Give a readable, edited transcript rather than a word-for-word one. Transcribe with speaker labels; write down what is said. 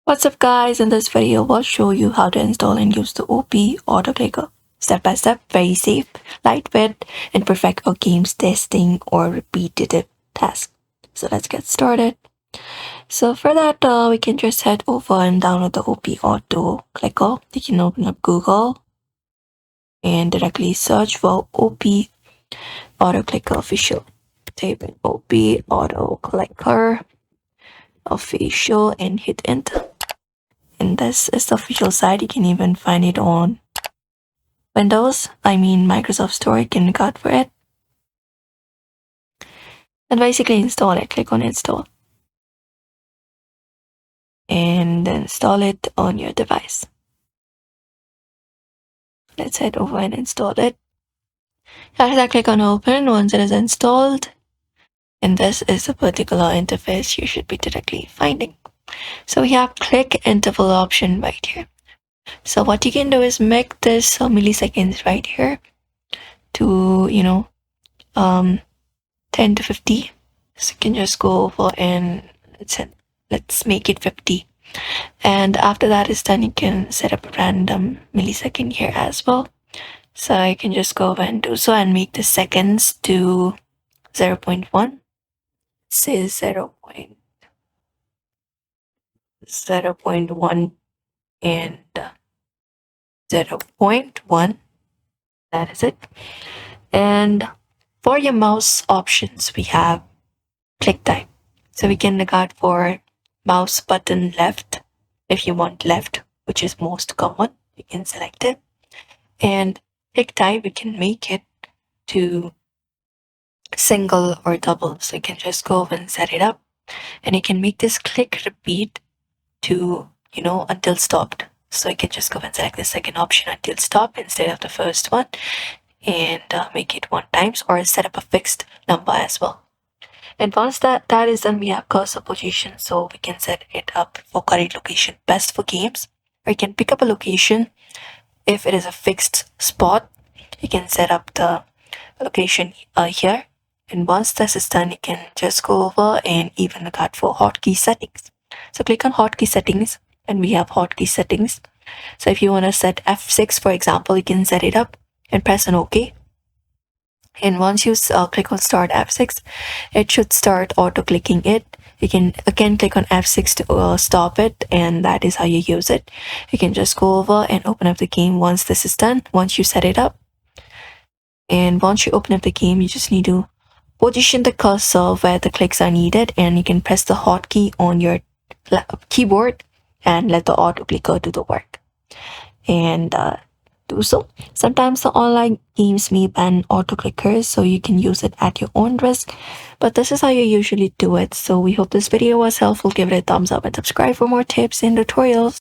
Speaker 1: What's up guys, in this video I'll show you how to install and use the OP Auto Clicker. Step by step, very safe, lightweight, and perfect for games testing or repetitive tasks. So let's get started. So for that, we can just head over and download the OP Auto Clicker. You can open up Google and directly search for OP Auto Clicker Official. Type in OP Auto Clicker Official and hit enter. And this is the official site. You can even find it on Windows, Microsoft Store. You can look out for it. And basically install it. Click on install. And install it on your device. Let's head over and install it. After that, click on open once it is installed. And this is the particular interface you should be directly finding. So we have click interval option right here. So what you can do is make this milliseconds right here to 10 to 50. So you can just go over and let's make it 50. And after that is done, you can set up a random millisecond here as well. So I can just go over and do so and make the seconds to 0.1. Say 0.1 and 0.1. That is it. And for your mouse options, we have click type. So we can look out for mouse button left. If you want left, which is most common, you can select it. And click type, we can make it to single or double. So you can just go over and set it up. And you can make this click repeat to, until stopped. So you can just go and select the second option until stop instead of the first one. And make it 1 times or set up a fixed number as well. And once that is done, we have cursor position, so we can set it up for current location, best for games. Or you can pick up a location. If it is a fixed spot, you can set up the location here. And once this is done, you can just go over and even look out for hotkey settings. So click on hotkey settings, and we have hotkey settings. So if you want to set F6, for example, you can set it up and press on OK. And once you click on start F6, it should start auto clicking it. You can again click on F6 to stop it, and that is how you use it. You can just go over and open up the game once this is done, once you set it up. And once you open up the game, you just need to position the cursor where the clicks are needed, and you can press the hotkey on your keyboard and let the auto clicker do the work. And do so. Sometimes the online games may ban auto clickers, so you can use it at your own risk, but this is how you usually do it. So we hope this video was helpful. Give it a thumbs up and subscribe for more tips and tutorials.